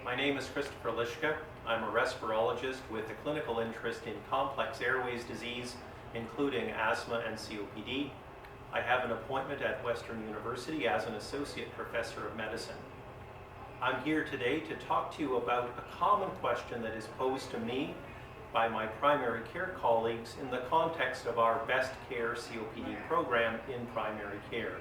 My name is Christopher Lishka. I'm a respirologist with a clinical interest in complex airways disease, including asthma and COPD. I have an appointment at Western University as an associate professor of medicine. I'm here today to talk to you about a common question that is posed to me by my primary care colleagues in the context of our Best Care COPD program in primary care.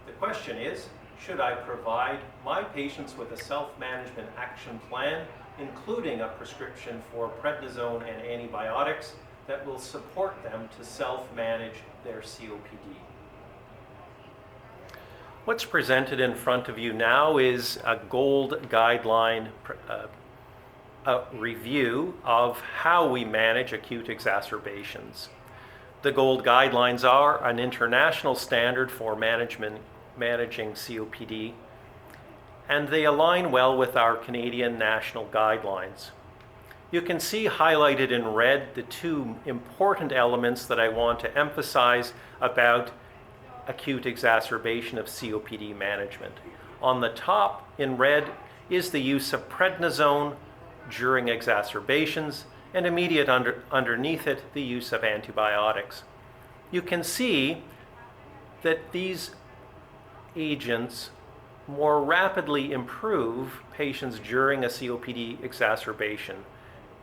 The question is, should I provide my patients with a self-management action plan, including a prescription for prednisone and antibiotics that will support them to self-manage their COPD? What's presented in front of you now is a GOLD guideline review of how we manage acute exacerbations. The GOLD guidelines are an international standard for managing COPD, and they align well with our Canadian national guidelines. You can see highlighted in red the two important elements that I want to emphasize about acute exacerbation of COPD management. On the top in red is the use of prednisone during exacerbations, and immediate underneath it, the use of antibiotics. You can see that these agents more rapidly improve patients during a COPD exacerbation,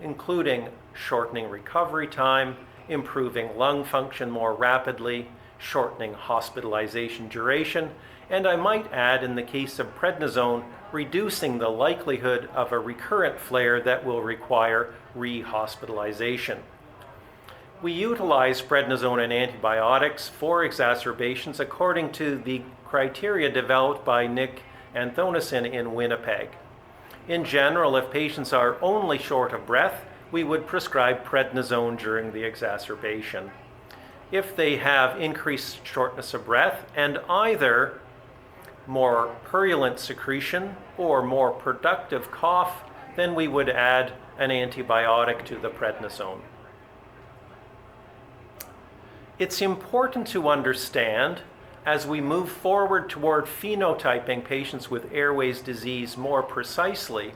including shortening recovery time, improving lung function more rapidly, shortening hospitalization duration, and I might add, in the case of prednisone, reducing the likelihood of a recurrent flare that will require re-hospitalization. We utilize prednisone and antibiotics for exacerbations according to the criteria developed by Nick Anthonison in Winnipeg. In general, if patients are only short of breath, we would prescribe prednisone during the exacerbation. If they have increased shortness of breath and either more purulent secretion or more productive cough, then we would add an antibiotic to the prednisone. It's important to understand, as we move forward toward phenotyping patients with airways disease more precisely,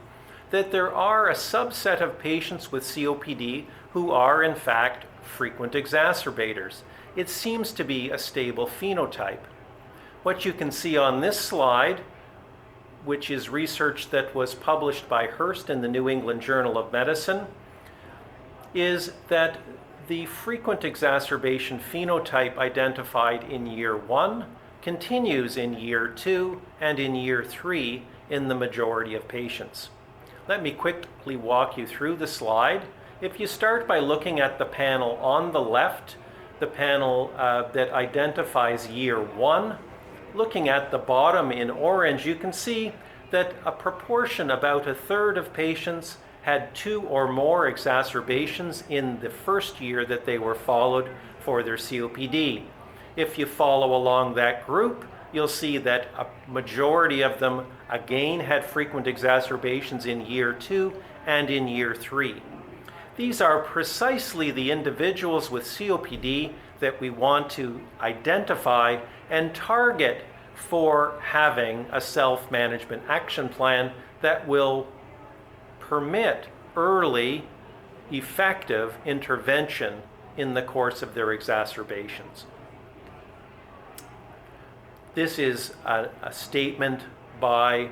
that there are a subset of patients with COPD who are in fact frequent exacerbators. It seems to be a stable phenotype. What you can see on this slide, which is research that was published by Hurst in the New England Journal of Medicine, is that the frequent exacerbation phenotype identified in year 1 continues in year 2 and in year 3 in the majority of patients. Let me quickly walk you through the slide. If you start by looking at the panel on the left, the panel that identifies year 1, looking at the bottom in orange, you can see that a proportion, about a third of patients, had 2 or more exacerbations in the first year that they were followed for their COPD. If you follow along that group, you'll see that a majority of them again had frequent exacerbations in year 2 and in year 3. These are precisely the individuals with COPD that we want to identify and target for having a self-management action plan that will permit early, effective intervention in the course of their exacerbations. This is a statement by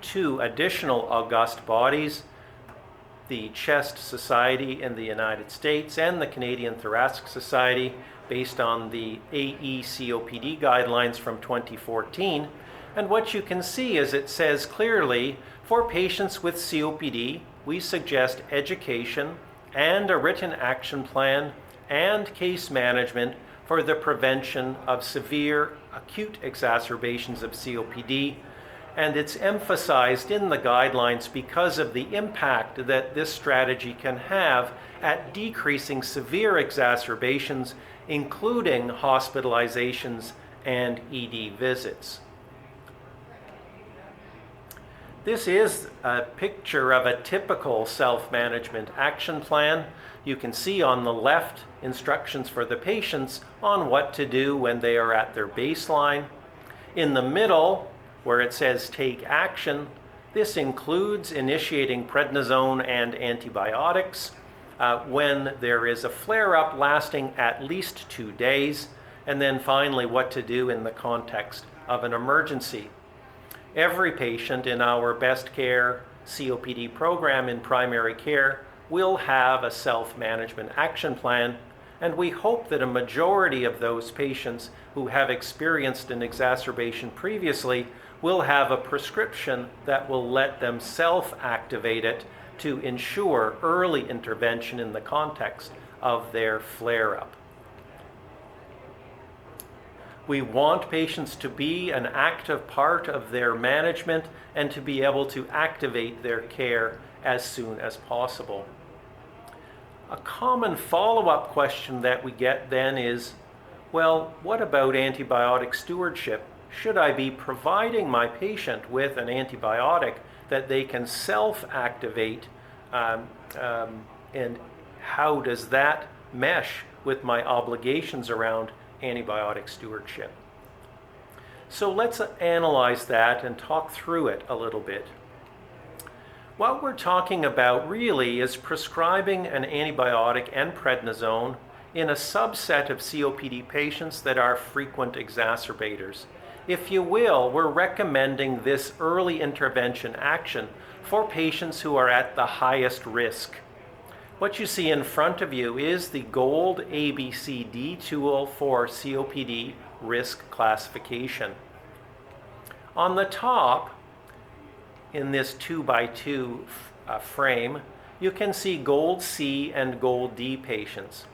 2 additional august bodies, the Chest Society in the United States and the Canadian Thoracic Society, based on the AE-COPD guidelines from 2014. And what you can see is it says clearly, for patients with COPD, we suggest education and a written action plan and case management for the prevention of severe acute exacerbations of COPD. And it's emphasized in the guidelines because of the impact that this strategy can have at decreasing severe exacerbations, including hospitalizations and ED visits. This is a picture of a typical self-management action plan. You can see on the left instructions for the patients on what to do when they are at their baseline. In the middle, where it says take action, This includes initiating prednisone and antibiotics when there is a flare-up lasting at least 2 days, and then finally what to do in the context of an emergency. Every patient in our Best Care COPD program in primary care will have a self-management action plan, and we hope that a majority of those patients who have experienced an exacerbation previously will have a prescription that will let them self-activate it to ensure early intervention in the context of their flare-up. We want patients to be an active part of their management and to be able to activate their care as soon as possible. A common follow-up question that we get then is, well, what about antibiotic stewardship? Should I be providing my patient with an antibiotic that they can self-activate, and how does that mesh with my obligations around antibiotic stewardship? So let's analyze that and talk through it a little bit. What we're talking about really is prescribing an antibiotic and prednisone in a subset of COPD patients that are frequent exacerbators. If you will, we're recommending this early intervention action for patients who are at the highest risk. What you see in front of you is the GOLD ABCD tool for COPD risk classification. On the top, in this 2x2 frame, you can see GOLD C and GOLD D patients.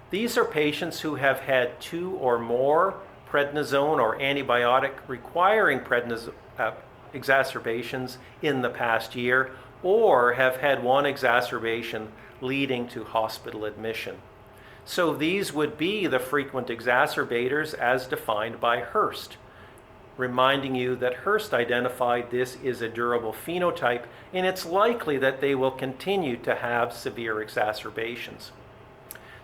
These are patients who have had 2 or more prednisone or antibiotic requiring exacerbations in the past year, or have had 1 exacerbation leading to hospital admission. So these would be the frequent exacerbators as defined by Hurst, reminding you that Hurst identified this is a durable phenotype, and it's likely that they will continue to have severe exacerbations.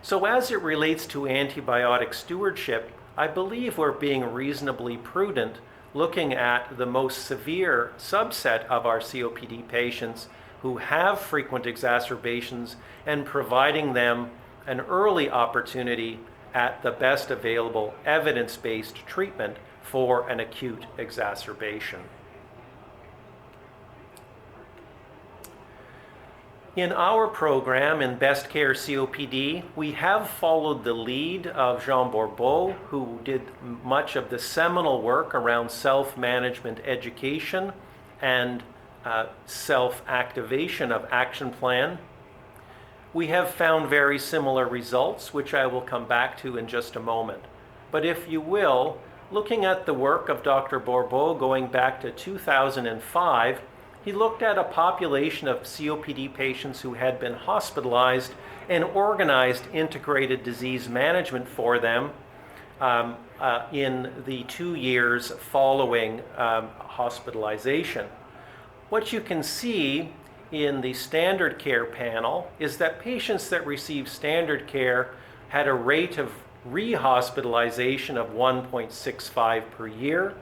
So as it relates to antibiotic stewardship, I believe we're being reasonably prudent looking at the most severe subset of our COPD patients who have frequent exacerbations and providing them an early opportunity at the best available evidence-based treatment for an acute exacerbation. In our program in Best Care COPD, we have followed the lead of Jean Bourbeau, who did much of the seminal work around self-management education and self-activation of action plan. We have found very similar results, which I will come back to in just a moment. But if you will, looking at the work of Dr. Bourbeau going back to 2005, he looked at a population of COPD patients who had been hospitalized and organized integrated disease management for them in the 2 years following hospitalization. What you can see in the standard care panel is that patients that received standard care had a rate of rehospitalization of 1.65 per year.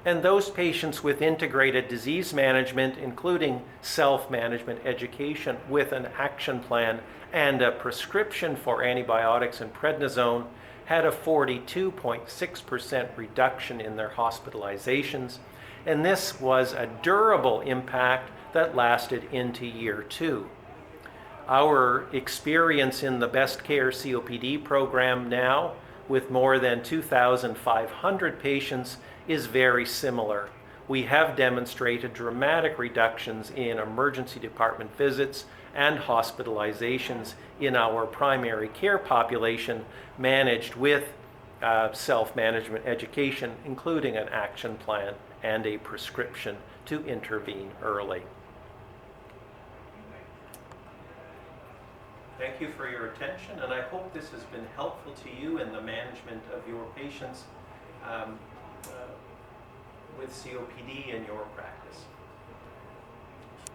And those patients with integrated disease management, including self-management education with an action plan and a prescription for antibiotics and prednisone, had a 42.6% reduction in their hospitalizations. And this was a durable impact that lasted into year 2. Our experience in the Best Care COPD program now, with more than 2,500 patients, is very similar. We have demonstrated dramatic reductions in emergency department visits and hospitalizations in our primary care population managed with self-management education, including an action plan and a prescription to intervene early. Thank you for your attention, and I hope this has been helpful to you in the management of your patients with COPD in your practice.